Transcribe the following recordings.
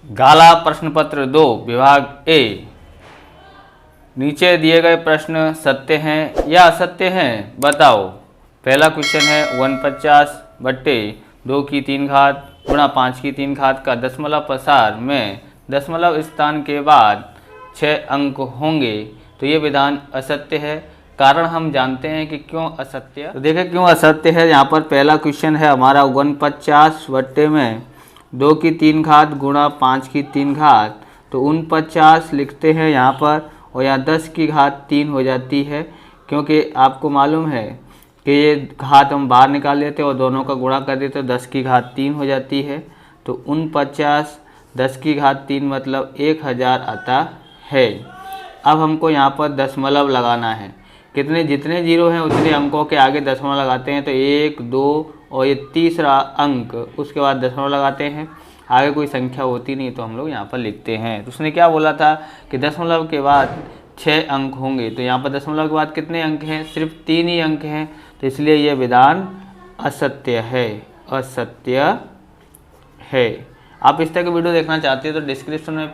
गाला प्रश्न पत्र 2 विभाग ए। नीचे दिए गए प्रश्न सत्य हैं या असत्य हैं, बताओ। पहला क्वेश्चन है 49 बट्टे 2 की 3 घात गुणा 5 की 3 घात का दशमलव प्रसार में दशमलव स्थान के बाद 6 अंक होंगे, तो ये विधान असत्य है। कारण हम जानते हैं कि क्यों असत्य। तो देखें क्यों असत्य है। यहाँ पर पहला क्वेश्चन है हमारा 49 बट्टे में 2 की 3 घात गुणा 5 की 3 घात, तो 49 लिखते हैं यहाँ पर, और यहाँ 10 की घात 3 हो जाती है, क्योंकि आपको मालूम है कि ये घात हम बाहर निकाल लेते और दोनों का गुणा कर देते तो 10 की घात 3 हो जाती है। तो 49 10 की घात 3 मतलब 1000 आता है। अब हमको यहाँ पर दशमलव लगाना है। कितने जितने जीरो हैं उतने अंकों के आगे दशमलव लगाते हैं, तो 1 2 और ये तीसरा अंक, उसके बाद दशमलव लगाते हैं। आगे कोई संख्या होती नहीं तो हम लोग यहाँ पर लिखते हैं। तो उसने क्या बोला था कि दशमलव के बाद 6 अंक होंगे, तो यहाँ पर दशमलव के बाद कितने अंक हैं, सिर्फ 3 ही अंक हैं, तो इसलिए यह विधान असत्य है, असत्य है। आप इस तरह के वीडियो देखना चाहते हैं तो डिस्क्रिप्शन में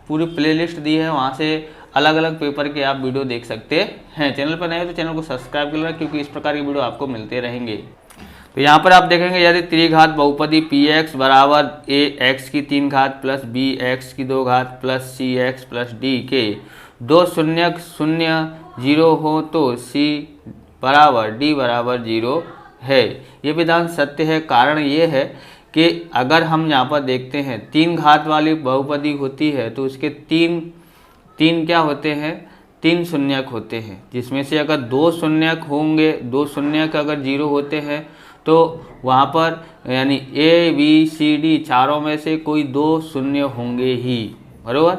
पूरी प्लेलिस्ट दी है, वहाँ से अलग अलग पेपर के आप वीडियो देख सकते हैं। चैनल पर नए हो तो चैनल को सब्सक्राइब कर लेना, क्योंकि इस प्रकार की वीडियो आपको मिलते रहेंगे। तो यहाँ पर आप देखेंगे यदि त्रिघात बहुपदी px बराबर ax की 3 घात प्लस bx की 2 घात प्लस cx प्लस d के 2 शून्यक 0 0 हो तो c बराबर d बराबर 0 है। ये विधान सत्य है। कारण ये है कि अगर हम यहाँ पर देखते हैं 3 घात वाली बहुपदी होती है तो उसके तीन क्या होते हैं, 3 शून्यक होते हैं, जिसमें से अगर 2 शून्यक होंगे, 2 शून्यक अगर 0 होते हैं तो वहाँ पर यानी ए बी सी डी चारों में से कोई 2 शून्य होंगे ही, बराबर।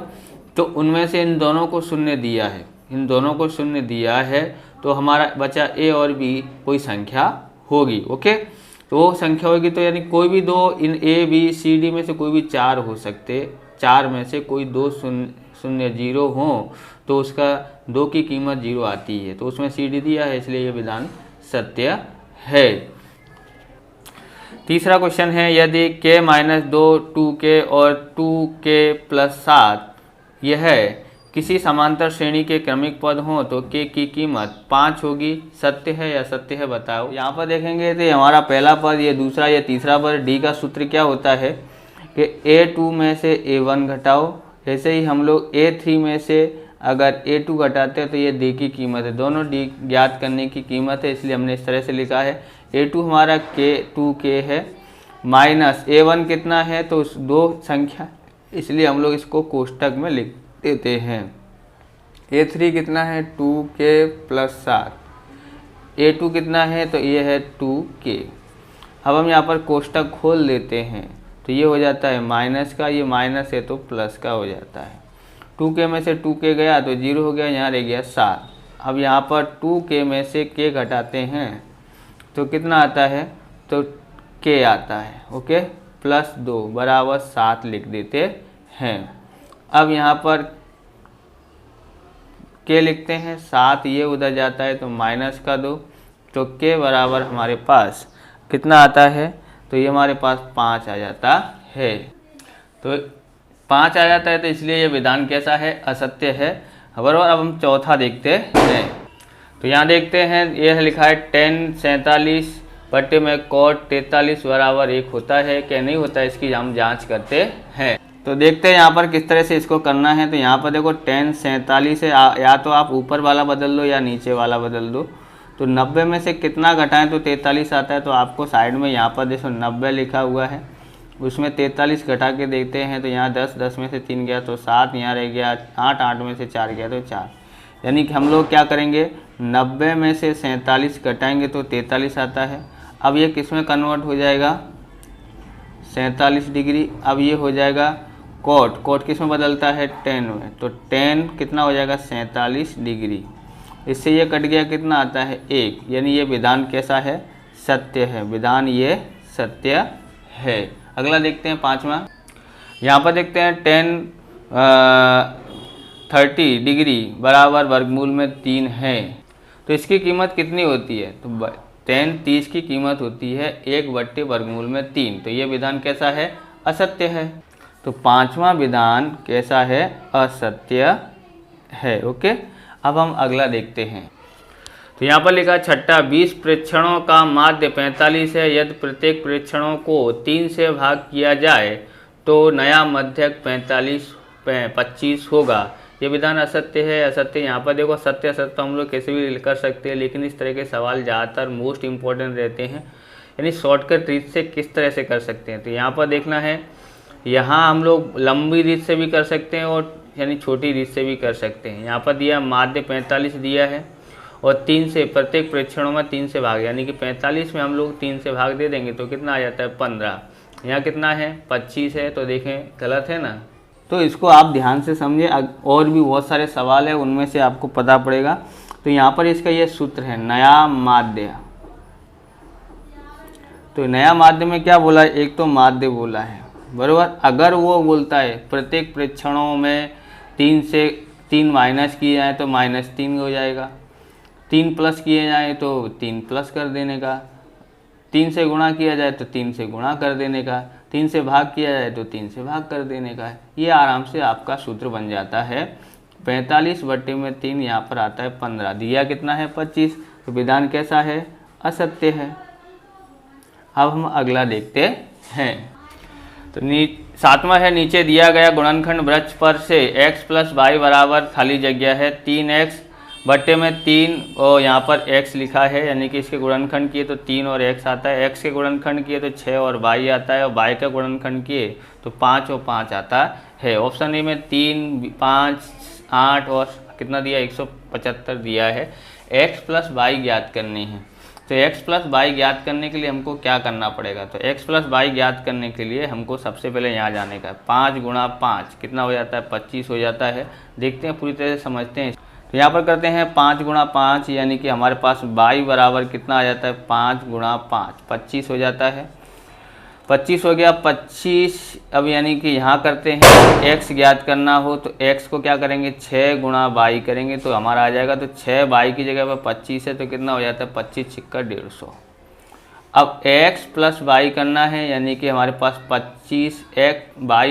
तो उनमें से इन दोनों को शून्य दिया है, इन दोनों को शून्य दिया है, तो हमारा बचा ए और बी कोई संख्या होगी। ओके, तो वो संख्या होगी, तो यानी कोई भी 2 इन ए बी सी डी में से कोई भी 4 हो सकते, 4 में से कोई 2 शून्य 0 हो तो उसका 2 की कीमत 0 आती है, तो उसमें सी डी दिया है, इसलिए यह विधान सत्य है। तीसरा क्वेश्चन है यदि k माइनस 2 2k और 2k प्लस 7 यह किसी समांतर श्रेणी के क्रमिक पद हों तो k की कीमत 5 होगी, सत्य है या असत्य है, बताओ। यहाँ पर देखेंगे तो हमारा पहला पद, ये दूसरा, ये तीसरा पद। d का सूत्र क्या होता है कि a2 में से a1 घटाओ, ऐसे ही हम लोग a3 में से अगर a2 घटाते हैं तो ये d की कीमत है, दोनों d ज्ञात करने की कीमत है, इसलिए हमने इस तरह से लिखा है। a2 हमारा k है, माइनस a1 कितना है, तो उस 2 संख्या, इसलिए हम लोग इसको कोष्टक में लिख देते हैं। a3 कितना है, 2k प्लस 7, a2 कितना है, तो ये है 2k। अब हम यहाँ पर कोष्टक खोल देते हैं, तो ये हो जाता है माइनस का, ये माइनस है तो प्लस का हो जाता है। 2k में से 2k गया तो 0 हो गया, यहाँ रह गया 7। अब यहाँ पर 2k में से k घटाते हैं तो कितना आता है, तो k आता है। ओके, प्लस 2 बराबर 7 लिख देते हैं। अब यहाँ पर k लिखते हैं, 7 ये उधर जाता है तो माइनस का 2, तो k बराबर हमारे पास कितना आता है, तो ये हमारे पास 5 आ जाता है। तो 5 आ जाता है, तो इसलिए ये विधान कैसा है, असत्य है, बराबर। अब हम चौथा देखते हैं। तो यहाँ देखते हैं, यह लिखा है tan 47 बट्टे में cot 43 बराबर 1 होता है क्या नहीं होता है, इसकी हम जांच करते हैं। तो देखते हैं यहाँ पर किस तरह से इसको करना है। तो यहाँ पर देखो tan 47 है, या तो आप ऊपर वाला बदल दो या नीचे वाला बदल दो। तो 90 में से कितना घटाएं तो 43 आता है, तो आपको साइड में यहाँ पर देखो 90 लिखा हुआ है, उसमें 43 घटा के देखते हैं। तो यहाँ 10 10 में से 3 गया तो 7, यहाँ रह गया 8 8 में से 4 गया तो 4, यानी कि हम लोग क्या करेंगे, 90 में से 47 घटाएंगे तो 43 आता है। अब ये किस में कन्वर्ट हो जाएगा, 47 डिग्री। अब ये हो जाएगा कोट किस में बदलता है, tan में, तो tan कितना हो जाएगा, 47 डिग्री। इससे ये कट गया, कितना आता है, 1, यानी ये विधान कैसा है, सत्य है, विधान ये सत्य है। अगला देखते हैं 5वां। यहाँ पर देखते हैं tan 30 डिग्री बराबर वर्गमूल में 3 है, तो इसकी कीमत कितनी होती है, तो tan 30 की कीमत होती है 1 बट्टे वर्गमूल में 3, तो ये विधान कैसा है, असत्य है। तो पांचवा विधान कैसा है, असत्य है। ओके, अब हम अगला देखते हैं। तो यहाँ पर लिखा छठा, 20 प्रेक्षणों का माध्य 45 है। यदि प्रत्येक प्रेक्षणों को 3 से भाग किया जाए तो नया मध्यक 25 होगा। ये विधान असत्य है। असत्य, यहाँ पर देखो सत्य असत्य तो हम लोग कैसे भी कर सकते हैं, लेकिन इस तरह के सवाल ज़्यादातर मोस्ट इम्पोर्टेंट रहते हैं, यानी शॉर्टकट रीत से किस तरह से कर सकते हैं। तो यहाँ पर देखना है, यहाँ हम लोग लंबी रीत से भी कर सकते हैं और यानी छोटी रीत से भी कर सकते हैं। यहाँ पर दिया माध्य 45 दिया है और 3 से प्रत्येक प्रेक्षणों में 3 से भाग, यानी कि 45 में हम लोग 3 से भाग दे देंगे तो कितना आ जाता है 15। यहाँ कितना है 25 है, तो देखें गलत है ना। तो इसको आप ध्यान से समझिए, और भी बहुत सारे सवाल है उनमें से आपको पता पड़ेगा। तो यहाँ पर इसका ये सूत्र है नया माध्य। तो नया माध्य में क्या बोला है, एक तो माध्य बोला है बराबर। अगर वो बोलता है प्रत्येक प्रेक्षणों में 3 से 3 माइनस किए जाए तो -3 हो जाएगा, 3 प्लस किए जाए तो 3 प्लस कर देने का, 3 से गुणा किया जाए तो 3 से गुणा कर देने का, 3 से भाग किया जाए तो 3 से भाग कर देने का। ये आराम से आपका सूत्र बन जाता है। 45/3 यहाँ पर आता है 15, दिया कितना है 25। तो विधान कैसा है, असत्य है। अब हम अगला देखते हैं। तो सातवां है, नीचे दिया गया गुणनखंड वृक्ष पर से x + y बराबर खाली जगह है 3x बट्टे में 3 और यहाँ पर x लिखा है, यानी कि इसके गुणनखंड किए तो 3 और x आता है, x के गुणनखंड किए तो 6 और y आता है, और y का गुणनखंड किए तो 5 और 5 आता है। ऑप्शन ए में 3, 5, 8 और कितना दिया 175 दिया है। x + y ज्ञात करनी है। तो x + y ज्ञात करने के लिए हमको क्या करना पड़ेगा, तो x + y ज्ञात करने के लिए हमको सबसे पहले यहाँ जाने का है। 5 × 5 कितना हो जाता है 25 हो जाता है। देखते हैं पूरी तरह से समझते हैं। तो यहाँ पर करते हैं 5 × 5, यानी कि हमारे पास y बराबर कितना आ जाता है 5 × 5 25 हो जाता है। 25 हो गया 25। अब यानी कि यहाँ करते हैं x ज्ञात करना हो तो x को क्या करेंगे 6 × y करेंगे तो हमारा आ जाएगा। तो 6y की जगह पर 25 है तो कितना हो जाता है 25 × 150। अब x + y करना है, यानी कि हमारे पास 25 y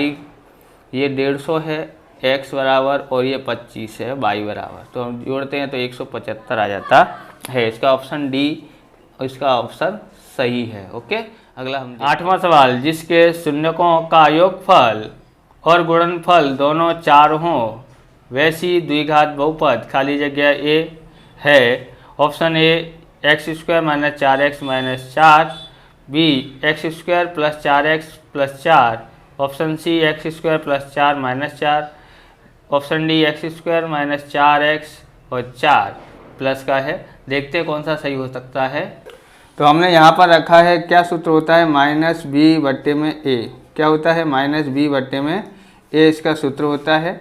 ये 150 है x बराबर और ये 25 है y बराबर, तो हम जोड़ते हैं तो 175 आ जाता है। इसका ऑप्शन डी, इसका ऑप्शन सही है। ओके, अगला हम 8वां सवाल, जिसके शून्यकों का योगफल और गुणनफल दोनों 4 हों वैसी द्विघात बहुपद खाली जगह ए है। Option A x² - 4x - 4, B x² + 4x + 4, option C x² + 4 - 4, option D x² - 4x और 4 प्लस का है। देखते हैं कौन सा सही हो सकता है। तो हमने यहाँ पर रखा है, क्या सूत्र होता है -b/a। क्या होता है -b/a, इसका सूत्र होता है।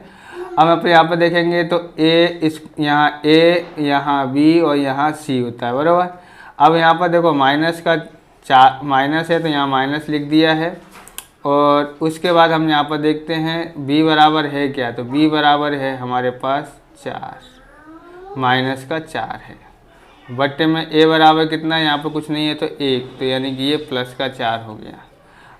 अब आप यहाँ पर देखेंगे तो यहाँ a यहाँ b और यहाँ c होता है बराबर। अब यहाँ पर देखो माइनस है तो यहाँ माइनस लिख दिया है, और उसके बाद हम यहाँ पर देखते हैं b बराबर है क्या, तो b बराबर है हमारे पास 4 -4 है, बट्टे में a बराबर कितना है, यहाँ पर कुछ नहीं है तो 1, तो यानी कि ये +4 हो गया।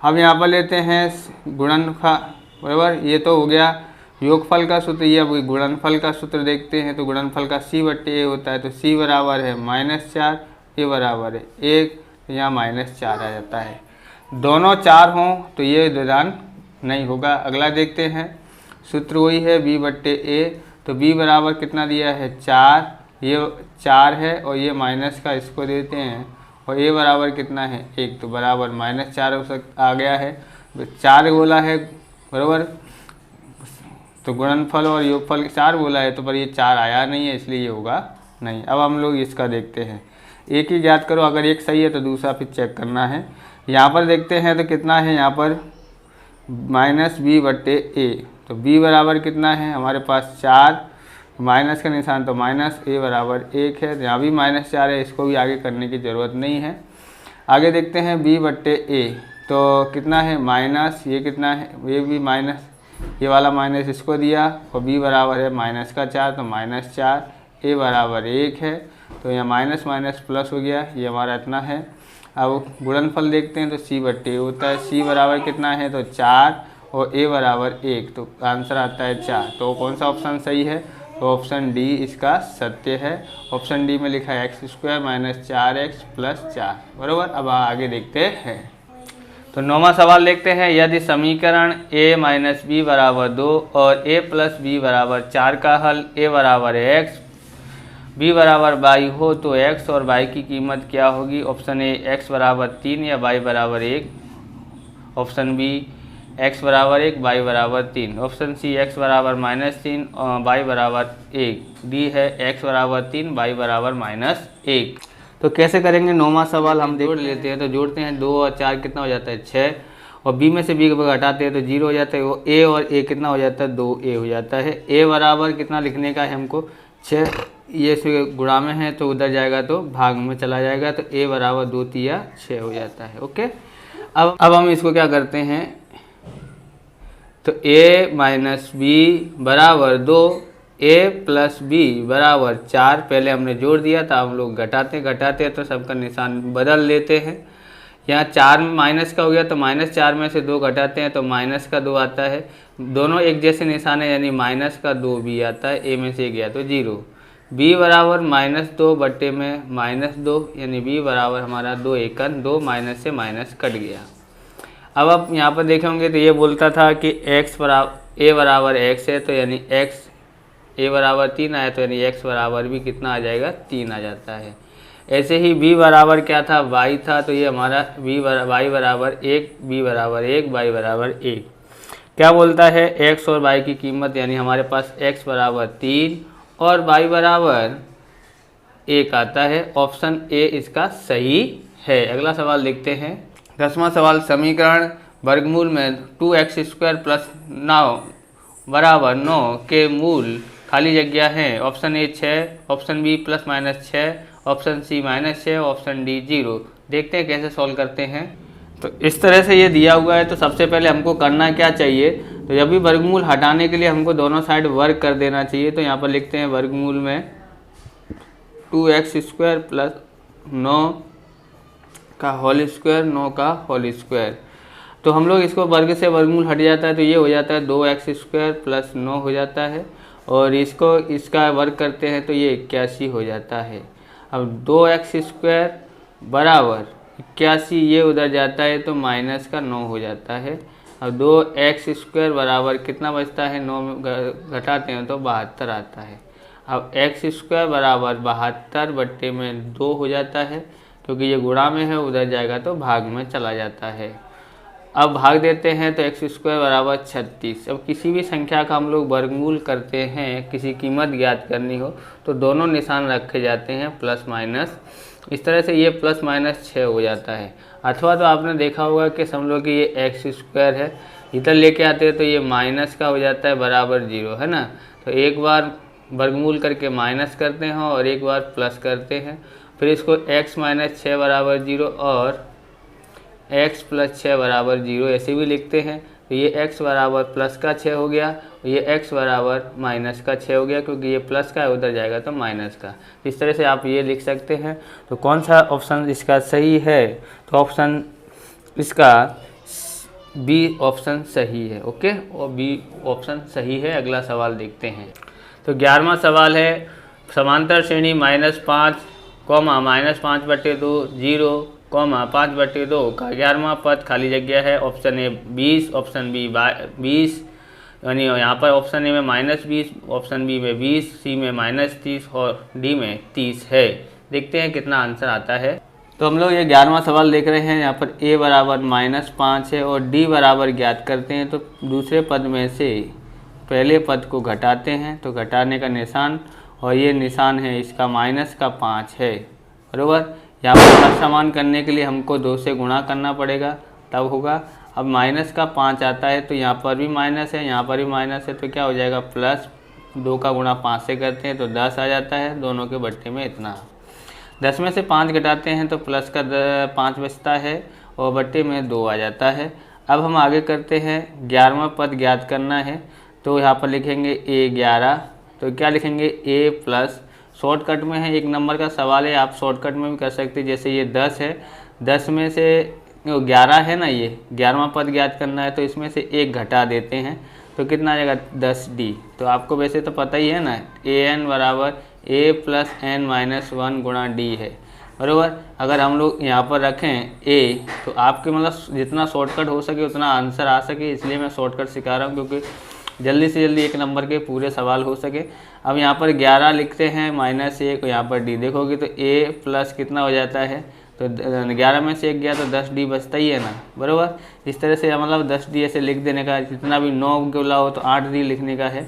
अब यहाँ पर लेते हैं गुणनफल बराबर, ये तो हो गया योगफल का सूत्र। ये अब गुणनफल का सूत्र देखते हैं, तो गुणनफल का c/a होता है, तो c बराबर है -4, a बराबर है 1, तो यहाँ -4 आ जाता है। दोनों 4 हों तो ये विधान नहीं होगा। अगला देखते हैं, सूत्र वही है b/a, तो b बराबर कितना दिया है 4, ये 4 है और ये माइनस का इसको देते हैं, और a बराबर कितना है 1, तो बराबर -4 हो आ गया है। तो 4 बोला है बराबर, तो गुणनफल और योगफल 4 बोला है, तो पर ये 4 आया नहीं है, इसलिए ये होगा नहीं। अब हम लोग इसका देखते हैं, एक ही ज्ञात करो, अगर एक सही है तो दूसरा फिर चेक करना है। यहाँ पर देखते हैं तो कितना है यहाँ पर -b/a, तो b बराबर कितना है हमारे पास 4, माइनस का निशान तो -a बराबर 1 है, यहाँ भी -4 है, इसको भी आगे करने की ज़रूरत नहीं है। आगे देखते हैं b/a, तो कितना है माइनस, ये कितना है, ये भी माइनस, ये वाला माइनस इसको दिया, और b बराबर है -4, तो -4, a बराबर 1 है, तो यहाँ माइनस माइनस प्लस हो गया, ये हमारा इतना है। अब गुणनफल देखते हैं तो c/a होता है, c बराबर कितना है तो 4 और a बराबर 1, तो आंसर आता है 4। तो कौन सा ऑप्शन सही है? तो ऑप्शन डी इसका सत्य है। ऑप्शन डी में लिखा है x² - 4x + 4, बराबर। अब आगे देखते हैं। तो 9वां सवाल देखते हैं। यदि समीकरण a - b बराबर 2 और a + b बराबर 4 का हल a बराबर x b बराबर y हो तो x और y की कीमत क्या होगी? ऑप्शन ए x बराबर 3 या y बराबर 1, ऑप्शन बी x बराबर 1 y बराबर 3, ऑप्शन सी x बराबर -3 और y बराबर 1, डी है x बराबर 3 y बराबर -1। तो कैसे करेंगे? 9वां सवाल हम जोड़ लेते हैं। तो जोड़ते हैं 2 और 4 कितना हो जाता है 6, और b में से b को घटाते हैं तो 0 हो जाता है। वो a और a कितना हो जाता है 2a हो जाता है। a बराबर कितना लिखने का है हमको 6, ये से गुणा में है तो उधर जाएगा तो भाग में चला जाएगा, तो a बराबर 2 तिया 6 हो जाता है। ओके, अब हम इसको क्या करते हैं? तो a - b बराबर 2, a + b बराबर 4, पहले हमने जोड़ दिया था, हम लोग घटाते हैं तो सबका निशान बदल लेते हैं। यहाँ 4 में माइनस का हो गया तो -4 में से 2 घटाते हैं तो -2 आता है। दोनों एक जैसे निशान है यानी -2 भी आता है। a में से गया तो 0। b बराबर -2 बट्टे में -2 यानी b बराबर हमारा 2 एकन 2, माइनस से माइनस कट गया। अब आप यहाँ पर देखेंगे तो ये बोलता था कि a बराबर x है, तो यानी a बराबर 3 आया, तो यानी x बराबर भी कितना आ जाएगा 3 आ जाता है। ऐसे ही b बराबर क्या था y था, तो ये हमारा y बराबर 1, b बराबर 1, y बराबर 1। क्या बोलता है? x और y की कीमत, यानी हमारे पास x बराबर 3 और y बराबर 1 आता है। ऑप्शन ए इसका सही है। अगला सवाल देखते हैं। 10वां सवाल, समीकरण वर्गमूल में 2x² + 9 बराबर 9 के मूल खाली जगह है। Option A 6, option B ±6, option C -6, option D 0। देखते हैं कैसे सॉल्व करते हैं। तो इस तरह से ये दिया हुआ है, तो सबसे पहले हमको करना क्या चाहिए? तो जब भी वर्गमूल हटाने के लिए हमको दोनों साइड वर्ग कर देना चाहिए। तो यहाँ पर लिखते हैं वर्गमूल में 2x² + 9 का होल स्क्वायर, 9 का होल स्क्वायर। तो हम लोग इसको वर्ग से वर्गमूल हट जाता है तो ये हो जाता है 2x² + 9 हो जाता है, और इसका वर्ग करते हैं तो ये 81 हो जाता है। अब 2x² बराबर 81, ये उधर जाता है तो -9 हो जाता है। अब 2x² बराबर कितना बचता है? 9 में घटाते हैं तो 72 आता है। अब x² बराबर 72 बट्टे में 2 हो जाता है, क्योंकि ये गुणा में है, उधर जाएगा तो भाग में चला जाता है। अब भाग देते हैं तो x² बराबर 36। अब किसी भी संख्या का हम लोग वर्गमूल करते हैं, किसी कीमत ज्ञात करनी हो तो दोनों निशान रखे जाते हैं प्लस माइनस। इस तरह से ये +-6 हो जाता है। अथवा तो आपने देखा होगा कि समझ कि ये x² है, इधर लेके आते हैं तो ये माइनस का हो जाता है बराबर 0, है ना। तो एक बार वर्गमूल करके माइनस करते हैं और एक बार प्लस करते हैं, फिर इसको x - 6 बराबर 0 और x + 6 बराबर 0 ऐसे भी लिखते हैं। तो ये x बराबर +6 हो गया, ये x बराबर -6 हो गया, क्योंकि ये प्लस का है, उधर जाएगा तो माइनस का। इस तरह से आप ये लिख सकते हैं। तो कौन सा ऑप्शन इसका सही है? तो ऑप्शन इसका बी ऑप्शन सही है। ओके, और बी ऑप्शन सही है। अगला सवाल देखते हैं। तो 11वां सवाल है, समांतर श्रेणी -5, -5/2 0, 5/2 का 11वां पद खाली जगह है। ऑप्शन ए 20, ऑप्शन बी 20, यानी यहाँ पर ऑप्शन ए में -20, ऑप्शन बी में 20, सी में -30 और डी में 30 है। देखते हैं कितना आंसर आता है। तो हम लोग ये 11वां सवाल देख रहे हैं। यहाँ पर ए बराबर -5 है और डी बराबर ज्ञात करते हैं। तो दूसरे पद में से पहले पद को घटाते हैं, तो घटाने का निशान, और ये निशान है इसका -5 है, बराबर। यहाँ पर हर समान करने के लिए हमको 2 से गुणा करना पड़ेगा, तब होगा। अब -5 आता है तो यहाँ पर भी माइनस है, यहाँ पर भी माइनस है, तो क्या हो जाएगा +2 का गुणा 5 से करते हैं तो 10 आ जाता है। दोनों के बट्टे में इतना। 10 में से 5 घटाते हैं तो प्लस का 5 बचता है और बट्टे में 2 आ जाता है। अब हम आगे करते हैं, 11वां पद ज्ञात करना है। तो यहाँ पर लिखेंगे A11, तो क्या लिखेंगे A+, शॉर्टकट में है, 1 नंबर का सवाल है, आप शॉर्टकट में भी कर सकते हैं। जैसे ये 10 है, 10 में से देखो 11 है ना, ये 11वां पद ज्ञात करना है, तो इसमें से 1 घटा देते हैं तो कितना आ जाएगा 10d। तो आपको वैसे तो पता ही है ना, an बराबर a प्लस n माइनस 1 गुणा d है, बराबर। अगर हम लोग यहाँ पर रखें a, तो आपके मतलब जितना शॉर्टकट हो सके उतना आंसर आ सके, इसलिए मैं शॉर्टकट सिखा रहा हूँ, क्योंकि जल्दी से जल्दी 1 नंबर के पूरे सवाल हो सके। अब यहाँ पर 11 लिखते हैं माइनस 1, यहाँ पर d देखोगे तो a प्लस कितना हो जाता है, तो 11 में से 1 गया तो 10d बचता ही है ना, बराबर। इस तरह से मतलब 10d ऐसे लिख देने का, जितना भी 9 बोला हो तो 8d लिखने का है।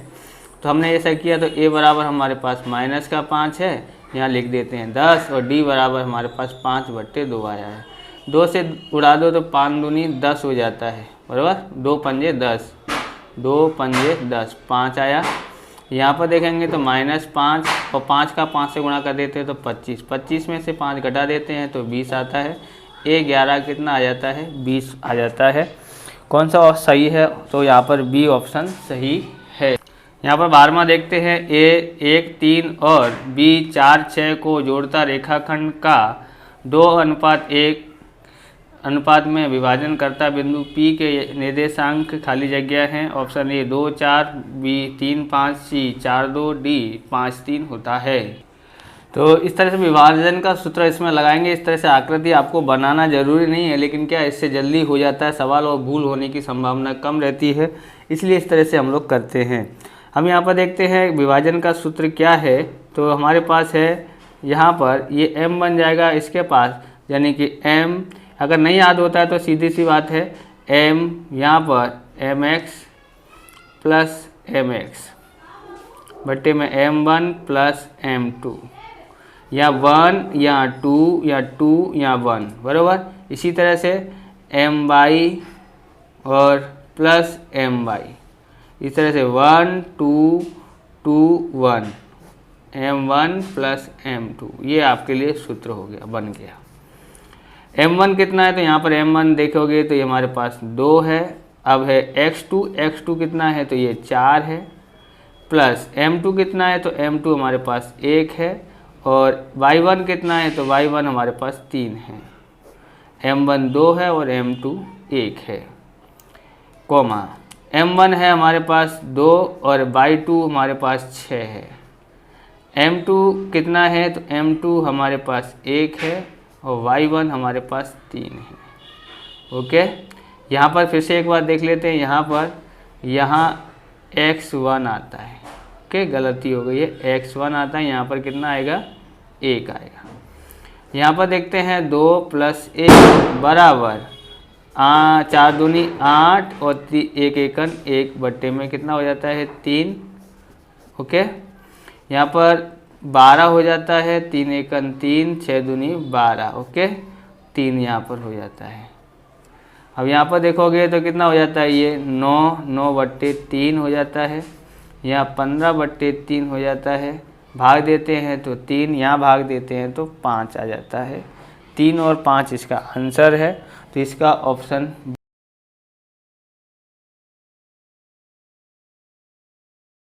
तो हमने ऐसा किया, तो a बराबर हमारे पास माइनस का 5 है, यहाँ लिख देते हैं 10, और d बराबर हमारे पास 5/2 आया है। 2 से उड़ा दो तो 5 दूनी 10 हो जाता है, बराबर। 2 पंजे 10, 2 पंजे 10, 5 आया। यहाँ पर देखेंगे तो -5 और 5 का 5 से गुणा कर देते हैं तो 25, 25 में से 5 घटा देते हैं तो 20 आता है। a11 कितना आ जाता है, 20 आ जाता है। कौन सा सही है, तो यहाँ पर बी ऑप्शन सही है। यहाँ पर 12वां देखते हैं, a 1 3 और b 4 6 को जोड़ता रेखाखंड का 2:1 अनुपात में विभाजन करता बिंदु P के निर्देशांक खाली जगह हैं। Option A 2 4, B 3 5, C 4 2, D 5 3 होता है। तो इस तरह से विभाजन का सूत्र इसमें लगाएंगे। इस तरह से आकृति आपको बनाना जरूरी नहीं है, लेकिन क्या इससे जल्दी हो जाता है सवाल और भूल होने की संभावना कम रहती है, इसलिए इस तरह से हम लोग करते हैं। हम यहाँ पर देखते हैं विभाजन का सूत्र क्या है। तो हमारे पास है यहाँ पर ये m बन जाएगा इसके पास, यानी कि m अगर नहीं याद होता है तो सीधी सी बात है, m यहाँ पर mx प्लस mx बट्टे में m1 प्लस m2, या 1 या 2 या 2 या 1, बराबर। इसी तरह से my और प्लस my, इस तरह से 1 2 2 1, m1 प्लस m2, ये आपके लिए सूत्र हो गया, बन गया। m1 कितना है, तो यहाँ पर m1 देखोगे तो ये हमारे पास 2 है। अब है x2 कितना है, तो ये 4 है, प्लस m2 कितना है, तो m2 हमारे पास 1 है, और y1 कितना है, तो y1 हमारे पास 3 है। m1 2 है और m2 1 है, कॉमा m1 है हमारे पास 2 और y2 हमारे पास 6 है। m2 कितना है, तो m2 हमारे पास 1 है और y1 हमारे पास 3 है। ओके, यहाँ पर फिर से एक बार देख लेते हैं। यहाँ पर x1 आता है, ओके गलती हो गई है, x1 आता है, यहाँ पर कितना आएगा 1 आएगा। यहाँ पर देखते हैं 2 + 1 बराबर 4 दूनी 8 और 1 एकन 1 बट्टे में कितना हो जाता है 3। ओके, यहाँ पर 12 हो जाता है, 3 एकन 3, 6 दूनी 12, ओके 3 यहाँ पर हो जाता है। अब यहाँ पर देखोगे तो कितना हो जाता है, ये 9/3 हो जाता है, यहाँ 15/3 हो जाता है। भाग देते हैं तो 3, यहाँ भाग देते हैं तो 5 आ जाता है। 3 और 5 इसका आंसर है, तो इसका ऑप्शन